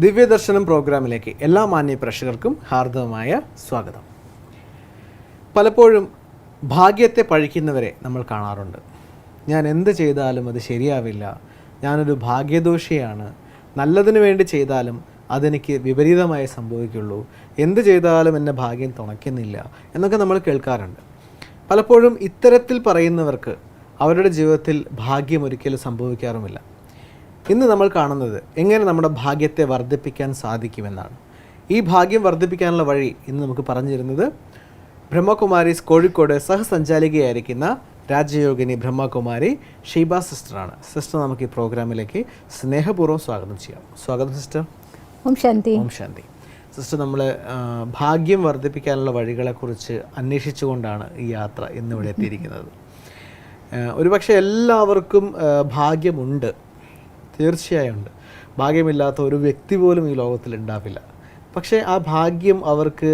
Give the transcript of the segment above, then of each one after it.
ദിവ്യദർശനം പ്രോഗ്രാമിലേക്ക് എല്ലാ മാന്യ പ്രേക്ഷകർക്കും ഹാർദവമായ സ്വാഗതം. പലപ്പോഴും ഭാഗ്യത്തെ പഴിക്കുന്നവരെ നമ്മൾ കാണാറുണ്ട്. ഞാൻ എന്ത് ചെയ്താലും അത് ശരിയാവില്ല, ഞാനൊരു ഭാഗ്യദോഷിയാണ്, നല്ലതിനു വേണ്ടി ചെയ്താലും അതെനിക്ക് വിപരീതമായി സംഭവിക്കുള്ളൂ, എന്ത് ചെയ്താലും എന്നെ ഭാഗ്യം തുണയ്ക്കുന്നില്ല എന്നൊക്കെ നമ്മൾ കേൾക്കാറുണ്ട്. പലപ്പോഴും ഇത്തരത്തിൽ പറയുന്നവർക്ക് അവരുടെ ജീവിതത്തിൽ ഭാഗ്യം ഒരിക്കലും സംഭവിക്കാറുമില്ല. ഇന്ന് നമ്മൾ കാണുന്നത് എങ്ങനെ നമ്മുടെ ഭാഗ്യത്തെ വർദ്ധിപ്പിക്കാൻ സാധിക്കുമെന്നാണ്. ഈ ഭാഗ്യം വർദ്ധിപ്പിക്കാനുള്ള വഴി ഇന്ന് നമുക്ക് പറഞ്ഞു തരുന്നത് ബ്രഹ്മകുമാരീസ് കോഴിക്കോട് സഹസഞ്ചാലികയായിരിക്കുന്ന രാജയോഗിനി ബ്രഹ്മകുമാരി ഷീബ സിസ്റ്ററാണ്. സിസ്റ്റർ, നമുക്ക് ഈ പ്രോഗ്രാമിലേക്ക് സ്നേഹപൂർവ്വം സ്വാഗതം ചെയ്യാം. സ്വാഗതം സിസ്റ്റർ. ഓം ശാന്തി. ഓം ശാന്തി. സിസ്റ്റർ, നമ്മൾ ഭാഗ്യം വർദ്ധിപ്പിക്കാനുള്ള വഴികളെക്കുറിച്ച് അന്വേഷിച്ചുകൊണ്ടാണ് ഈ യാത്ര ഇന്നിവിടെ എത്തിയിരിക്കുന്നത്. ഒരുപക്ഷെ എല്ലാവർക്കും ഭാഗ്യമുണ്ട്, തീർച്ചയായും ഉണ്ട്. ഭാഗ്യമില്ലാത്ത ഒരു വ്യക്തി പോലും ഈ ലോകത്തിൽ ഉണ്ടാവില്ല. പക്ഷേ ആ ഭാഗ്യം അവർക്ക്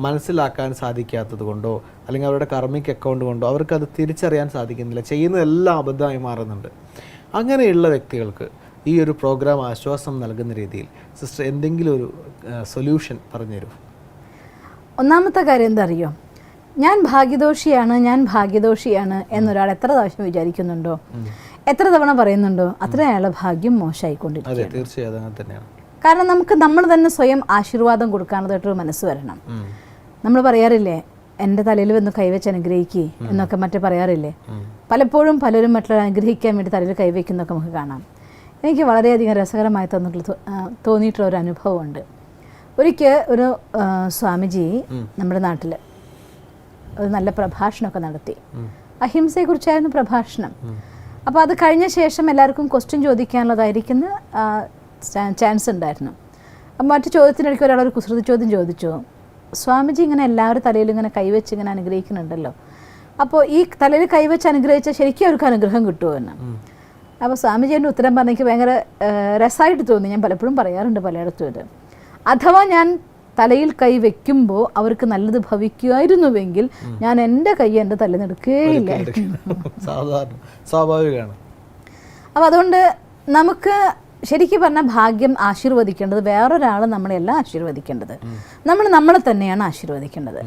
മനസ്സിലാക്കാൻ സാധിക്കാത്തത് കൊണ്ടോ അല്ലെങ്കിൽ അവരുടെ കർമ്മിക് അക്കൗണ്ട് കൊണ്ടോ അവർക്കത് തിരിച്ചറിയാൻ സാധിക്കുന്നില്ല. ചെയ്യുന്നതെല്ലാം അബദ്ധമായി മാറുന്നുണ്ട്. അങ്ങനെയുള്ള വ്യക്തികൾക്ക് ഈ ഒരു പ്രോഗ്രാം ആശ്വാസം നൽകുന്ന രീതിയിൽ സിസ്റ്റർ എന്തെങ്കിലും ഒരു സൊല്യൂഷൻ പറഞ്ഞുതരൂ. ഒന്നാമത്തെ കാര്യം എന്താ അറിയോ, ഞാൻ ഭാഗ്യദോഷിയാണ് എന്നൊരാൾ എത്ര പ്രാവശ്യം വിചാരിക്കുന്നുണ്ടോ, എത്ര തവണ പറയുന്നുണ്ടോ, അത്ര അയാളുടെ ഭാഗ്യം മോശമായിക്കൊണ്ടിരിക്കും. തീർച്ചയായും. കാരണം നമ്മൾ തന്നെ സ്വയം ആശീർവാദം കൊടുക്കാനായിട്ടൊരു മനസ്സ് വരണം. നമ്മൾ പറയാറില്ലേ, എൻ്റെ തലയിൽ വന്ന് കൈവച്ച് അനുഗ്രഹിക്കുക എന്നൊക്കെ മറ്റേ പറയാറില്ലേ. പലപ്പോഴും പലരും മറ്റുള്ള അനുഗ്രഹിക്കാൻ വേണ്ടി തലയിൽ കൈവയ്ക്കുന്നൊക്കെ നമുക്ക് കാണാം. എനിക്ക് വളരെയധികം രസകരമായി തോന്നിയിട്ടുള്ള ഒരു അനുഭവമുണ്ട്. ഒരിക്കൽ ഒരു സ്വാമിജി നമ്മുടെ നാട്ടിൽ ഒരു നല്ല പ്രഭാഷണമൊക്കെ നടത്തി. അഹിംസയെക്കുറിച്ചായിരുന്നു പ്രഭാഷണം. അപ്പോൾ അത് കഴിഞ്ഞ ശേഷം എല്ലാവർക്കും ക്വസ്റ്റ്യൻ ചോദിക്കാനുള്ളതായിരിക്കുന്ന ചാൻസ് ഉണ്ടായിരുന്നു. അപ്പം മറ്റു ചോദ്യത്തിനിടയ്ക്ക് ഒരാളൊരു കുസൃതി ചോദ്യം ചോദിച്ചു, സ്വാമിജി ഇങ്ങനെ എല്ലാവരും തലയിൽ ഇങ്ങനെ കൈവച്ച് ഇങ്ങനെ അനുഗ്രഹിക്കുന്നുണ്ടല്ലോ, അപ്പോൾ ഈ തലയിൽ കൈവച്ച് അനുഗ്രഹിച്ചാൽ ശരിക്കും അവർക്ക് അനുഗ്രഹം കിട്ടുമോ എന്ന്. അപ്പോൾ സ്വാമിജി എൻ്റെ ഉത്തരം പറഞ്ഞ എനിക്ക് ഭയങ്കര രസമായിട്ട് തോന്നി. ഞാൻ പലപ്പോഴും പറയാറുണ്ട് പലയിടത്തും ഇത്. അഥവാ ഞാൻ തലയിൽ കൈ വെക്കുമ്പോൾ അവർക്ക് നല്ലത് ഭവിക്കുമായിരുന്നുവെങ്കിൽ ഞാൻ എൻ്റെ കൈ എൻ്റെ തലയിൽ എടുക്കുകയില്ല. സ്വാഭാവികമാണ്. അപ്പോൾ അതുകൊണ്ട് നമുക്ക് ശരിക്കും പറഞ്ഞാൽ ഭാഗ്യം ആശീർവദിക്കേണ്ടത് വേറൊരാൾ നമ്മളെല്ലാം ആശീർവദിക്കേണ്ടത് നമ്മളെ തന്നെയാണ് ആശീർവദിക്കേണ്ടത്.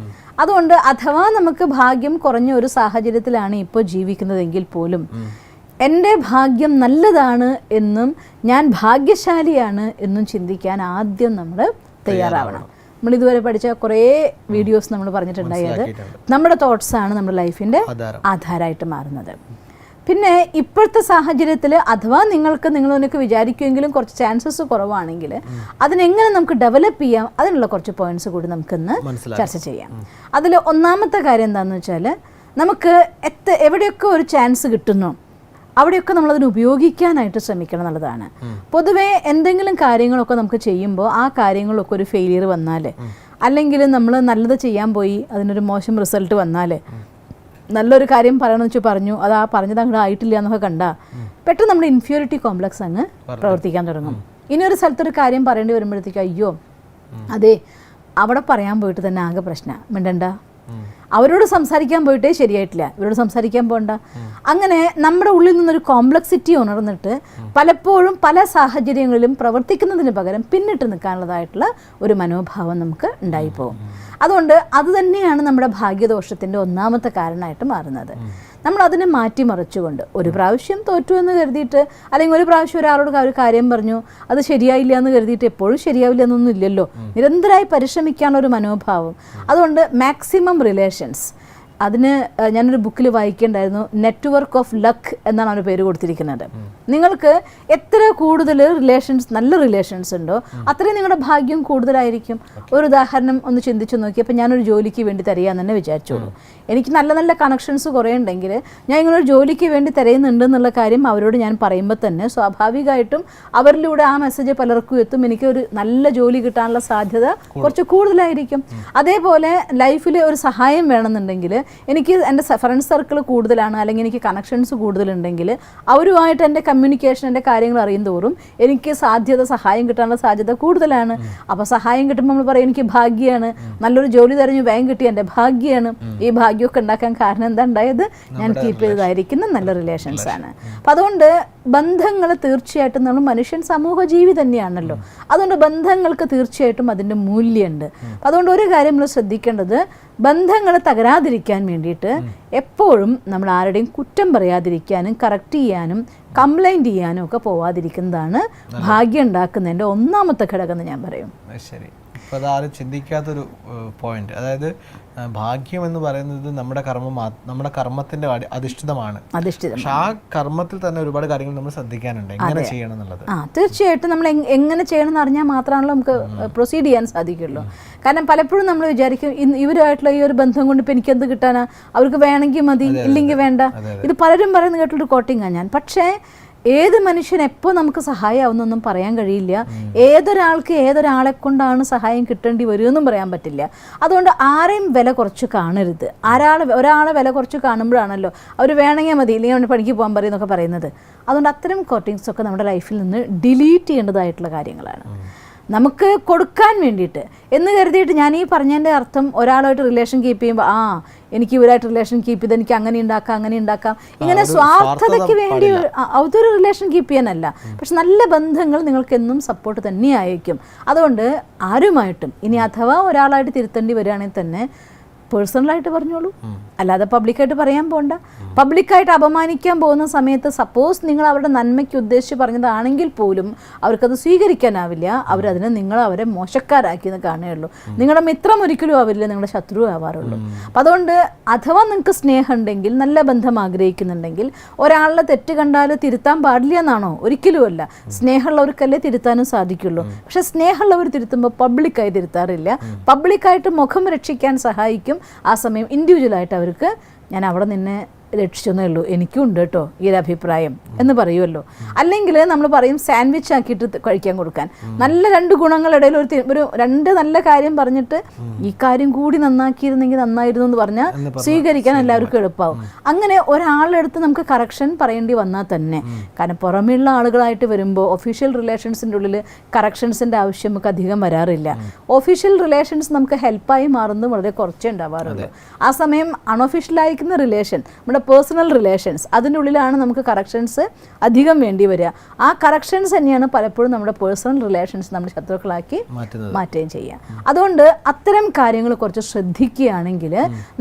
അതുകൊണ്ട് അഥവാ നമുക്ക് ഭാഗ്യം കുറഞ്ഞ ഒരു സാഹചര്യത്തിലാണ് ഇപ്പോൾ ജീവിക്കുന്നതെങ്കിൽ പോലും എൻ്റെ ഭാഗ്യം നല്ലതാണ് എന്നും ഞാൻ ഭാഗ്യശാലിയാണ് എന്നും ചിന്തിക്കാൻ ആദ്യം നമ്മൾ തയ്യാറാവണം. നമ്മളിതുവരെ പഠിച്ച കുറേ വീഡിയോസ് നമ്മൾ പറഞ്ഞിട്ടുണ്ടായത് നമ്മുടെ തോട്ട്സാണ് നമ്മുടെ ലൈഫിൻ്റെ ആധാരമായിട്ട് മാറുന്നത്. പിന്നെ ഇപ്പോഴത്തെ സാഹചര്യത്തിൽ അഥവാ നിങ്ങളൊക്കെ വിചാരിക്കുമെങ്കിലും കുറച്ച് ചാൻസസ് കുറവാണെങ്കിൽ അതിനെങ്ങനെ നമുക്ക് ഡെവലപ്പ് ചെയ്യാം, അതിനുള്ള കുറച്ച് പോയിന്റ്സ് കൂടി നമുക്കിന്ന് ചർച്ച ചെയ്യാം. അതിൽ ഒന്നാമത്തെ കാര്യം എന്താണെന്ന് വെച്ചാൽ, നമുക്ക് എവിടെയൊക്കെ ഒരു ചാൻസ് കിട്ടുന്നു അവിടെയൊക്കെ നമ്മളതിന് ഉപയോഗിക്കാനായിട്ട് ശ്രമിക്കണം എന്നുള്ളതാണ്. പൊതുവേ എന്തെങ്കിലും കാര്യങ്ങളൊക്കെ നമുക്ക് ചെയ്യുമ്പോൾ ആ കാര്യങ്ങളൊക്കെ ഒരു ഫെയിലിയർ വന്നാൽ, അല്ലെങ്കിൽ നമ്മൾ നല്ലത് ചെയ്യാൻ പോയി അതിനൊരു മോശം റിസൾട്ട് വന്നാൽ, നല്ലൊരു കാര്യം പറയണമെന്ന് വെച്ചാൽ പറഞ്ഞു അത് ആ പറഞ്ഞത് അങ്ങോട്ട് ആയിട്ടില്ല എന്നൊക്കെ കണ്ടാൽ പെട്ടെന്ന് നമ്മുടെ ഇൻഫീരിയോറിറ്റി കോംപ്ലക്സ് അങ്ങ് പ്രവർത്തിക്കാൻ തുടങ്ങും. ഇനി ഒരു സ്ഥലത്തൊരു കാര്യം പറയേണ്ടി വരുമ്പോഴത്തേക്കും അയ്യോ അതെ അവിടെ പറയാൻ പോയിട്ട് തന്നെ ആകെ പ്രശ്നം, മിണ്ടണ്ട, അവരോട് സംസാരിക്കാൻ പോയിട്ടേ ശരിയായിട്ടില്ല, ഇവരോട് സംസാരിക്കാൻ പോകണ്ട. അങ്ങനെ നമ്മുടെ ഉള്ളിൽ നിന്നൊരു കോംപ്ലക്സിറ്റി ഉണർന്നിട്ട് പലപ്പോഴും പല സാഹചര്യങ്ങളിലും പ്രവർത്തിക്കുന്നതിന് പകരം പിന്നിട്ട് നിൽക്കാനുള്ളതായിട്ടുള്ള ഒരു മനോഭാവം നമുക്ക് ഉണ്ടായിപ്പോകും. അതുകൊണ്ട് അത് തന്നെയാണ് നമ്മുടെ ഭാഗ്യദോഷത്തിൻ്റെ ഒന്നാമത്തെ കാരണമായിട്ട് മാറുന്നത്. നമ്മൾ അതിനെ മാറ്റിമറിച്ചുകൊണ്ട് ഒരു പ്രാവശ്യം തോറ്റു എന്ന് കരുതിയിട്ട്, അല്ലെങ്കിൽ ഒരു പ്രാവശ്യം ഒരാളോട് ഒരു കാര്യം പറഞ്ഞു അത് ശരിയായില്ല എന്ന് കരുതിയിട്ട് എപ്പോഴും ശരിയാവില്ല എന്നൊന്നും ഇല്ലല്ലോ. നിരന്തരമായി പരിശ്രമിക്കാനുള്ള ഒരു മനോഭാവം. അതുകൊണ്ട് മാക്സിമം റിലേഷൻസ്, അതിന് ഞാനൊരു ബുക്കിൽ വായിക്കേണ്ടായിരുന്നു, നെറ്റ്വർക്ക് ഓഫ് ലക്ക് എന്നാണ് അവർ പേര് കൊടുത്തിരിക്കുന്നത്. നിങ്ങൾക്ക് എത്ര കൂടുതൽ നല്ല റിലേഷൻസ് ഉണ്ടോ അത്രയും നിങ്ങളുടെ ഭാഗ്യം കൂടുതലായിരിക്കും. ഒരു ഉദാഹരണം ഒന്ന് ചിന്തിച്ചു നോക്കി. അപ്പോൾ ഞാനൊരു ജോലിക്ക് വേണ്ടി തിരയാന്ന് തന്നെ വിചാരിച്ചോളൂ. എനിക്ക് നല്ല നല്ല കണക്ഷൻസ് കുറേ ഉണ്ടെങ്കിൽ ഞാൻ ഇങ്ങനൊരു ജോലിക്ക് വേണ്ടി തിരയുന്നുണ്ട് എന്നുള്ള കാര്യം അവരോട് ഞാൻ പറയുമ്പോൾ തന്നെ സ്വാഭാവികമായിട്ടും അവരിലൂടെ ആ മെസ്സേജ് പലർക്കും എത്തും. എനിക്കൊരു നല്ല ജോലി കിട്ടാനുള്ള സാധ്യത കുറച്ച് കൂടുതലായിരിക്കും. അതേപോലെ ലൈഫിൽ ഒരു സഹായം വേണമെന്നുണ്ടെങ്കിൽ എനിക്ക് എൻ്റെ ഫ്രണ്ട് സർക്കിൾ കൂടുതലാണ്, അല്ലെങ്കിൽ എനിക്ക് കണക്ഷൻസ് കൂടുതലുണ്ടെങ്കിൽ അവരുമായിട്ട് എൻ്റെ കമ്മ്യൂണിക്കേഷൻ, എൻ്റെ കാര്യങ്ങൾ അറിയും തോറും എനിക്ക് സഹായം കിട്ടാനുള്ള സാധ്യത കൂടുതലാണ്. അപ്പോൾ സഹായം കിട്ടുമ്പോൾ നമ്മൾ പറയും എനിക്ക് ഭാഗ്യമാണ്, നല്ലൊരു ജോലി തിരഞ്ഞു വേഗം കിട്ടി എൻ്റെ ഭാഗ്യമാണ്. ഈ ഭാഗ്യമൊക്കെ ഉണ്ടാക്കാൻ കാരണം എന്താ ഉണ്ടായത്? ഞാൻ കീപ്പ് ചെയ്തതായിരിക്കുന്ന നല്ല റിലേഷൻസ് ആണ്. അപ്പം അതുകൊണ്ട് ബന്ധങ്ങൾ തീർച്ചയായിട്ടും നമ്മൾ മനുഷ്യൻ സമൂഹ ജീവി തന്നെയാണല്ലോ. അതുകൊണ്ട് ബന്ധങ്ങൾക്ക് തീർച്ചയായിട്ടും അതിൻ്റെ മൂല്യമുണ്ട്. അതുകൊണ്ട് ഒരു കാര്യം നമ്മൾ ശ്രദ്ധിക്കേണ്ടത്, ബന്ധങ്ങൾ തകരാതിരിക്കാൻ വേണ്ടിയിട്ട് എപ്പോഴും നമ്മൾ ആരുടെയും കുറ്റം പറയാതിരിക്കാനും കറക്റ്റ് ചെയ്യാനും കംപ്ലൈൻറ്റ് ചെയ്യാനും ഒക്കെ പോവാതിരിക്കുന്നതാണ് ഭാഗ്യം ഉണ്ടാക്കുന്നതിൻ്റെ ഒന്നാമത്തെ ഘടകം എന്ന് ഞാൻ പറയും. ശരി. ഇപ്പോൾ അതാരും ചിന്തിക്കാത്തൊരു പോയിന്റ്, അതായത് ഭാഗ്യം എന്ന് പറയുന്നത് നമ്മുടെ കർമ്മത്തിന്റെ അധിഷ്ഠിതമാണ്. പക്ഷെ ആ കർമ്മത്തിൽ തന്നെ ഒരുപാട് കാര്യങ്ങൾ നമ്മൾ ശ്രദ്ധിക്കാനുണ്ട്, എങ്ങനെ ചെയ്യണം എന്നുള്ളത്. തീർച്ചയായിട്ടും നമ്മൾ എങ്ങനെ ചെയ്യണം എന്ന് അറിഞ്ഞാൽ മാത്രമാണല്ലോ നമുക്ക് പ്രൊസീഡ് ചെയ്യാൻ സാധിക്കുള്ളൂ. കാരണം പലപ്പോഴും നമ്മൾ വിചാരിക്കും ഇവരുമായിട്ടുള്ള ഈ ഒരു ബന്ധം കൊണ്ട് ഇപ്പം എനിക്കെന്ത് കിട്ടാനാ, അവർക്ക് വേണമെങ്കിൽ മതി, ഇല്ലെങ്കിൽ വേണ്ട. ഇത് പലരും പറയുന്ന കേട്ടൊരു കോട്ടിങ്ങാണ് ഞാൻ. പക്ഷേ ഏത് മനുഷ്യൻ എപ്പോൾ നമുക്ക് സഹായമാവുന്നൊന്നും പറയാൻ കഴിയില്ല. ഏതൊരാൾക്ക് ഏതൊരാളെ കൊണ്ടാണ് സഹായം കിട്ടേണ്ടി വരുമെന്നും പറയാൻ പറ്റില്ല. അതുകൊണ്ട് ആരെയും വില കുറച്ച് കാണരുത്. ഒരാളെ വില കുറച്ച് കാണുമ്പോഴാണല്ലോ അവർ വേണമെങ്കിൽ മതി, ഇല്ലെങ്കിൽ അവന് പണിക്ക് പോകാൻ പറയുന്നൊക്കെ പറയുന്നത്. അതുകൊണ്ട് അത്തരം കോട്ടിങ്സൊക്കെ നമ്മുടെ ലൈഫിൽ നിന്ന് ഡിലീറ്റ് ചെയ്യേണ്ടതായിട്ടുള്ള കാര്യങ്ങളാണ്. നമുക്ക് കൊടുക്കാൻ വേണ്ടിയിട്ട് എന്ന് കരുതിയിട്ട്, ഞാൻ ഈ പറഞ്ഞതിൻ്റെ അർത്ഥം ഒരാളായിട്ട് റിലേഷൻ കീപ്പ് ചെയ്യുമ്പോൾ എനിക്ക് ഇവരായിട്ട് റിലേഷൻ കീപ്പ് ചെയ്ത് എനിക്ക് അങ്ങനെ ഉണ്ടാക്കാം ഇങ്ങനെ സ്വാർത്ഥതയ്ക്ക് വേണ്ടി അതൊരു റിലേഷൻ കീപ്പ് ചെയ്യാനല്ല. പക്ഷെ നല്ല ബന്ധങ്ങൾ നിങ്ങൾക്ക് എന്നും സപ്പോർട്ട് തന്നെയായിരിക്കും. അതുകൊണ്ട് ആരുമായിട്ടും ഇനി അഥവാ ഒരാളായിട്ട് തിരുത്തേണ്ടി വരികയാണെങ്കിൽ തന്നെ പേഴ്സണലായിട്ട് പറഞ്ഞോളൂ, അല്ലാതെ പബ്ലിക്കായിട്ട് പറയാൻ പോകണ്ട. പബ്ലിക്കായിട്ട് അപമാനിക്കാൻ പോകുന്ന സമയത്ത് സപ്പോസ് നിങ്ങൾ അവരുടെ നന്മയ്ക്ക് ഉദ്ദേശിച്ച് പറഞ്ഞതാണെങ്കിൽ പോലും അവർക്കത് സ്വീകരിക്കാനാവില്ല. നിങ്ങൾ അവരെ മോശക്കാരാക്കിയെന്ന് കാണുകയുള്ളൂ. നിങ്ങളുടെ മിത്രം ഒരിക്കലും ആവില്ല, നിങ്ങളുടെ ശത്രു ആവാറുള്ളൂ. അപ്പം അതുകൊണ്ട് അഥവാ നിങ്ങൾക്ക് സ്നേഹം ഉണ്ടെങ്കിൽ, നല്ല ബന്ധം ആഗ്രഹിക്കുന്നുണ്ടെങ്കിൽ, ഒരാളുടെ തെറ്റ് കണ്ടാൽ തിരുത്താൻ പാടില്ല എന്നാണോ? ഒരിക്കലുമല്ല. സ്നേഹമുള്ളവർക്കല്ലേ തിരുത്താനും സാധിക്കുള്ളൂ. പക്ഷെ സ്നേഹമുള്ളവർ തിരുത്തുമ്പോൾ പബ്ലിക്കായി തിരുത്താറില്ല. പബ്ലിക്കായിട്ട് മുഖം രക്ഷിക്കാൻ സഹായിക്കും. ആ സമയം ഇൻഡിവിജ്വലായിട്ട് അവർക്ക് ഞാൻ അവിടെ നിന്നെ രക്ഷിച്ചെന്നേ ഉള്ളൂ, എനിക്കും ഉണ്ട് കേട്ടോ ഈ ഒരു അഭിപ്രായം എന്ന് പറയുമല്ലോ. അല്ലെങ്കിൽ നമ്മൾ പറയും സാൻഡ്വിച്ച് ആക്കിയിട്ട് കഴിക്കാൻ കൊടുക്കാൻ. നല്ല രണ്ട് ഗുണങ്ങളിടയിൽ ഒരു രണ്ട് നല്ല കാര്യം പറഞ്ഞിട്ട് ഈ കാര്യം കൂടി നന്നാക്കിയിരുന്നെങ്കിൽ നന്നായിരുന്നു എന്ന് പറഞ്ഞാൽ സ്വീകരിക്കാൻ എല്ലാവർക്കും എളുപ്പമാവും. അങ്ങനെ ഒരാളെടുത്ത് നമുക്ക് കറക്ഷൻ പറയേണ്ടി വന്നാൽ തന്നെ, കാരണം പുറമെയുള്ള ആളുകളായിട്ട് വരുമ്പോൾ ഒഫീഷ്യൽ റിലേഷൻസിൻ്റെ ഉള്ളിൽ കറക്ഷൻസിൻ്റെ ആവശ്യം നമുക്ക് അധികം വരാറില്ല. ഒഫീഷ്യൽ റിലേഷൻസ് നമുക്ക് ഹെൽപ്പായി മാറുന്നത് വളരെ കുറച്ചേ ഉണ്ടാവാറുള്ളൂ. ആ സമയം അൺഒഫീഷ്യലായിരിക്കുന്ന റിലേഷൻ, നമ്മുടെ പേഴ്സണൽ റിലേഷൻസ്, അതിൻ്റെ ഉള്ളിലാണ് നമുക്ക് കറക്ഷൻസ് അധികം വേണ്ടി വരിക. ആ കറക്ഷൻസ് തന്നെയാണ് പലപ്പോഴും നമ്മുടെ പേഴ്സണൽ റിലേഷൻസ് നമ്മുടെ ശത്രുക്കളാക്കി മാറ്റുകയും ചെയ്യുക. അതുകൊണ്ട് അത്തരം കാര്യങ്ങൾ കുറച്ച് ശ്രദ്ധിക്കുകയാണെങ്കിൽ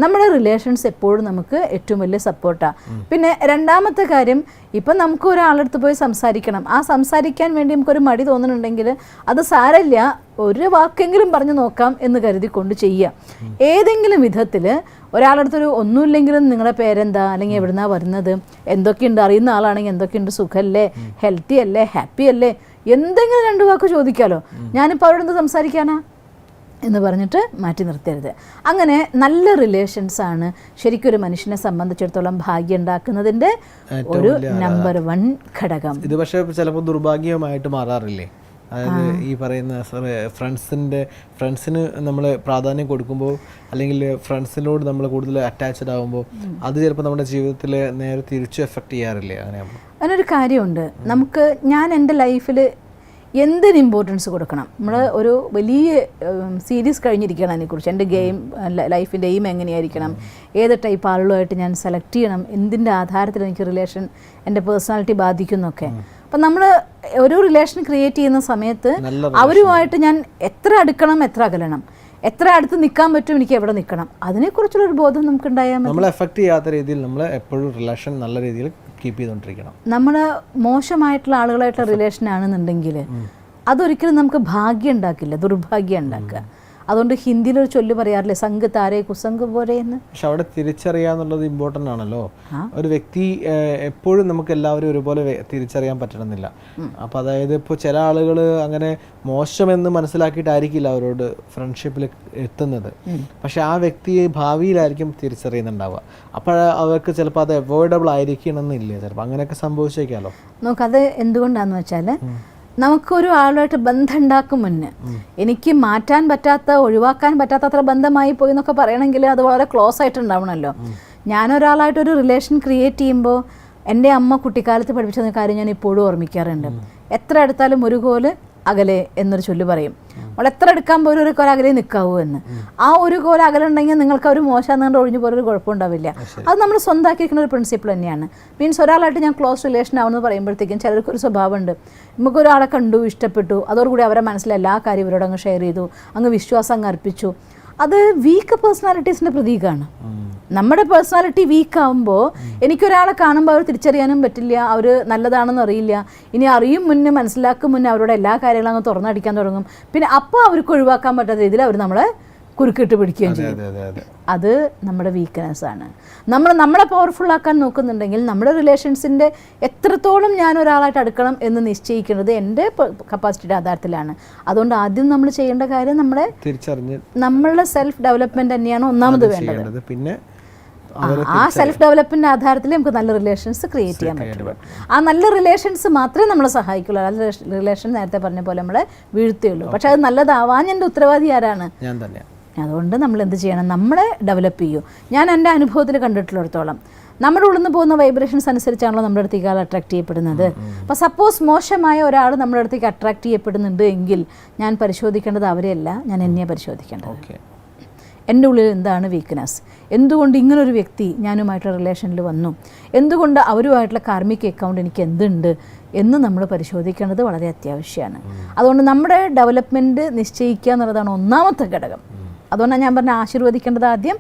നമ്മുടെ റിലേഷൻസ് എപ്പോഴും നമുക്ക് ഏറ്റവും വലിയ സപ്പോർട്ടാണ്. പിന്നെ രണ്ടാമത്തെ കാര്യം, ഇപ്പം നമുക്ക് ഒരാളടുത്ത് പോയി സംസാരിക്കണം, ആ സംസാരിക്കാൻ വേണ്ടി നമുക്കൊരു മടി തോന്നുന്നുണ്ടെങ്കിൽ അത് സാരമില്ല, ഒരു വാക്കെങ്കിലും പറഞ്ഞു നോക്കാം എന്ന് കരുതിക്കൊണ്ട് ചെയ്യുക. ഏതെങ്കിലും വിധത്തിൽ ഒരാളടുത്തൊരു ഒന്നുമില്ലെങ്കിലും നിങ്ങളുടെ പേരെന്താ, അല്ലെങ്കിൽ എവിടുന്നാ വരുന്നത്, എന്തൊക്കെയുണ്ട്, അറിയുന്ന ആളാണെങ്കിൽ എന്തൊക്കെയുണ്ട്, സുഖമല്ലേ, ഹെൽത്തി അല്ലേ, ഹാപ്പി അല്ലേ, എന്തെങ്കിലും രണ്ട് വാക്ക് ചോദിക്കാമല്ലോ. ഞാനിപ്പോൾ അവിടെ എന്ത് സംസാരിക്കാനാ എന്ന് പറഞ്ഞിട്ട് മാറ്റി നിർത്തരുത്. അങ്ങനെ നല്ല റിലേഷൻസാണ് ശരിക്കും ഒരു മനുഷ്യനെ സംബന്ധിച്ചിടത്തോളം ഭാഗ്യം ഉണ്ടാക്കുന്നതിൻ്റെ ഒരു നമ്പർ 1 ഘടകം. ഇത് പക്ഷേ ചിലപ്പോൾ ദുർഭാഗ്യമായിട്ട് മാറാറില്ലേ? അതായത് ഈ പറയുന്ന ഫ്രണ്ട്സിന് നമ്മൾ പ്രാധാന്യം കൊടുക്കുമ്പോൾ, അല്ലെങ്കിൽ ഫ്രണ്ട്സിനോട് നമ്മൾ കൂടുതൽ അറ്റാച്ച്ഡ് ആകുമ്പോൾ അത് ചിലപ്പോൾ നമ്മുടെ ജീവിതത്തിൽ നേരെ തിരിച്ച് എഫക്റ്റ് ചെയ്യാറില്ലേ? അങ്ങനൊരു കാര്യമുണ്ട്. ഞാൻ എൻ്റെ ലൈഫിൽ എന്തിന് ഇമ്പോർട്ടൻസ് കൊടുക്കണം? നമ്മൾ ഒരു വലിയ സീരീസ് കഴിഞ്ഞിരിക്കണം അതിനെക്കുറിച്ച്. എൻ്റെ ലൈഫിൻ്റെ എയിം എങ്ങനെയായിരിക്കണം, ഏത് ടൈപ്പ് ആളുകളുമായിട്ട് ഞാൻ സെലക്ട് ചെയ്യണം, എന്തിൻ്റെ ആധാരത്തിൽ എനിക്ക് റിലേഷൻ എൻ്റെ പേഴ്സണാലിറ്റി ബാധിക്കുന്നൊക്കെ. അപ്പം നമ്മൾ ഒരു റിലേഷൻ ക്രിയേറ്റ് ചെയ്യുന്ന സമയത്ത് അവരുമായിട്ട് ഞാൻ എത്ര അടുക്കണം, എത്ര അകലണം, എത്ര അടുത്ത് നിൽക്കാൻ പറ്റും, എനിക്ക് എവിടെ നിൽക്കണം, അതിനെക്കുറിച്ചുള്ളൊരു ബോധം നമുക്ക് ഉണ്ടായാൽ മതി. നമ്മളെ എഫക്റ്റ് ചെയ്യാത്ത രീതിയിൽ നമ്മൾ എപ്പോഴും റിലേഷൻ നല്ല രീതിയിൽ കീപ്പ് ചെയ്തുകൊണ്ടിരിക്കണം. നമ്മൾ മോശമായിട്ടുള്ള ആളുകളായിട്ടുള്ള റിലേഷൻ ആണെന്നുണ്ടെങ്കിൽ അതൊരിക്കലും നമുക്ക് ഭാഗ്യം ഉണ്ടാക്കില്ല, ദുർഭാഗ്യം ഉണ്ടാക്കുക. അതുകൊണ്ട് ഹിന്ദിയിലൊരു ചൊല്ല് പറയാറില്ലേ, സംഘ് താരേ കുസംഘ് പോരെ എന്ന്. പക്ഷെ അവിടെ തിരിച്ചറിയാന്നുള്ളത് ഇമ്പോർട്ടൻ്റ് ആണല്ലോ. ഒരു വ്യക്തി എപ്പോഴും നമുക്ക് എല്ലാവരും ഒരുപോലെ തിരിച്ചറിയാൻ പറ്റണമെന്നില്ല. അപ്പം അതായത് ഇപ്പോൾ ചില ആളുകൾ അങ്ങനെ മോശമെന്ന് മനസ്സിലാക്കിയിട്ടായിരിക്കില്ല അവരോട് ഫ്രണ്ട്ഷിപ്പിൽ എത്തുന്നത്. പക്ഷെ ആ വ്യക്തിയെ ഭാവിയിലായിരിക്കും തിരിച്ചറിയുന്നുണ്ടാവുക. അപ്പോൾ അവർക്ക് ചിലപ്പോൾ അത് അവോയ്ഡബിൾ ആയിരിക്കണമെന്നില്ല, ചിലപ്പോൾ അങ്ങനെയൊക്കെ സംഭവിച്ചേക്കാലോ. നമുക്കത് എന്തുകൊണ്ടാണെന്ന് വെച്ചാൽ നമുക്കൊരു ആളുമായിട്ട് ബന്ധം ഉണ്ടാക്കും മുന്നേ എനിക്ക് മാറ്റാൻ പറ്റാത്ത, ഒഴിവാക്കാൻ പറ്റാത്ത അത്ര ബന്ധമായി പോയി എന്നൊക്കെ പറയണമെങ്കിൽ അത് വളരെ ക്ലോസ് ആയിട്ട് ഉണ്ടാവണമല്ലോ. ഞാനൊരാളായിട്ടൊരു റിലേഷൻ ക്രിയേറ്റ് ചെയ്യുമ്പോൾ എൻ്റെ അമ്മ കുട്ടിക്കാലത്ത് പഠിപ്പിച്ച കാര്യം ഞാൻ ഇപ്പോഴും ഓർമ്മിക്കാറുണ്ട്. എത്ര എടുത്താലും ഒരു കോല് അകലെ എന്നൊരു ചൊല്ല് പറയും. നമ്മൾ എത്ര എടുക്കാൻ പോലും ഒരു കോല അകലെ നിൽക്കാവൂ എന്ന്. ആ ഒരു കോല അകലെ ഉണ്ടെങ്കിൽ നിങ്ങൾക്ക് അവർ മോശമെന്നുകൊണ്ട് ഒഴിഞ്ഞു പോലൊരു കുഴപ്പമുണ്ടാവില്ല. അത് നമ്മൾ സ്വന്തമാക്കിയിരിക്കുന്ന ഒരു പ്രിൻസിപ്പിൾ തന്നെയാണ്. മീൻസ് ഒരാളായിട്ട് ഞാൻ ക്ലോസ് റിലേഷൻ ആവുമെന്ന് പറയുമ്പോഴത്തേക്കും ചിലർക്കൊരു സ്വഭാവമുണ്ട്. നമുക്കൊരാളെ കണ്ടു, ഇഷ്ടപ്പെട്ടു, അതോടുകൂടി അവരെ മനസ്സിലെ എല്ലാ കാര്യം ഇവരോട് അങ്ങ് ഷെയർ ചെയ്തു, അങ്ങ് വിശ്വാസം അങ്ങ് അർപ്പിച്ചു. അത് വീക്ക് പേഴ്സണാലിറ്റീസിൻ്റെ പ്രതീകമാണ്. നമ്മുടെ പേഴ്സണാലിറ്റി വീക്കാവുമ്പോൾ എനിക്കൊരാളെ കാണുമ്പോൾ അവർ തിരിച്ചറിയാനും പറ്റില്ല, അവർ നല്ലതാണെന്ന് അറിയില്ല. ഇനി അറിയും മുന്നേ, മനസ്സിലാക്കും മുന്നേ അവരോട് എല്ലാ കാര്യങ്ങളും അങ്ങ് തുറന്നടിക്കാൻ തുടങ്ങും. പിന്നെ അപ്പോൾ അവർക്ക് ഒഴിവാക്കാൻ പറ്റാത്ത രീതിയിൽ അവർ നമ്മളെ കുറുക്കിട്ട് പിടിക്കുകയും ചെയ്യും. അത് നമ്മുടെ വീക്ക്നെസ്സാണ്. നമ്മളെ പവർഫുൾ ആക്കാൻ നോക്കുന്നുണ്ടെങ്കിൽ നമ്മുടെ റിലേഷൻസിൻ്റെ എത്രത്തോളം ഞാൻ ഒരാളായിട്ട് അടുക്കണം എന്ന് നിശ്ചയിക്കുന്നത് എൻ്റെ കപ്പാസിറ്റിയുടെ ആധാരത്തിലാണ്. അതുകൊണ്ട് ആദ്യം നമ്മൾ ചെയ്യേണ്ട കാര്യം നമ്മളുടെ സെൽഫ് ഡെവലപ്മെൻറ്റ് തന്നെയാണ് ഒന്നാമത് വേണ്ടത്. പിന്നെ ആ സെൽഫ് ഡെവലപ്മെൻറ്റ് ആധാരത്തിൽ നമുക്ക് നല്ല റിലേഷൻസ് ക്രിയേറ്റ് ചെയ്യാൻ പറ്റുള്ളൂ. ആ നല്ല റിലേഷൻസ് മാത്രമേ നമ്മളെ സഹായിക്കുള്ളൂ. നല്ല റിലേഷൻ നേരത്തെ പറഞ്ഞ പോലെ നമ്മളെ വീഴ്ത്തുകയുള്ളൂ. പക്ഷെ അത് നല്ലതാവാൻ എൻ്റെ ഉത്തരവാദി ആരാണ്? ഞാൻ തന്നെ. അതുകൊണ്ട് നമ്മൾ എന്ത് ചെയ്യണം? നമ്മളെ ഡെവലപ്പ് ചെയ്യൂ. ഞാൻ എൻ്റെ അനുഭവത്തിൽ കണ്ടിട്ടുള്ളിടത്തോളം നമ്മുടെ ഉള്ളിൽ നിന്ന് പോകുന്ന വൈബ്രേഷൻസ് അനുസരിച്ചാണല്ലോ നമ്മുടെ അടുത്തേക്ക് ആൾ അട്രാക്ട് ചെയ്യപ്പെടുന്നത്. അപ്പോൾ സപ്പോസ് മോശമായ ഒരാൾ നമ്മുടെ അടുത്തേക്ക് അട്രാക്ട് ചെയ്യപ്പെടുന്നുണ്ട് എങ്കിൽ ഞാൻ പരിശോധിക്കേണ്ടത് അവരെയല്ല, ഞാൻ എന്നെ പരിശോധിക്കേണ്ടത്. എൻ്റെ ഉള്ളിൽ എന്താണ് വീക്ക്നെസ്? എന്തുകൊണ്ട് ഇങ്ങനൊരു വ്യക്തി ഞാനുമായിട്ടുള്ള റിലേഷനിൽ വന്നു? എന്തുകൊണ്ട് അവരുമായിട്ടുള്ള കാർമിക് അക്കൗണ്ട് എനിക്ക് എന്തുണ്ട് എന്ന് നമ്മൾ പരിശോധിക്കേണ്ടത് വളരെ അത്യാവശ്യമാണ്. അതുകൊണ്ട് നമ്മുടെ ഡെവലപ്മെൻറ്റ് നിശ്ചയിക്കുക എന്നുള്ളതാണ് ഒന്നാമത്തെ ഘടകം. അതുകൊണ്ടാണ് ഞാൻ പറഞ്ഞ ആശീർവദിക്കേണ്ടത് ആദ്യം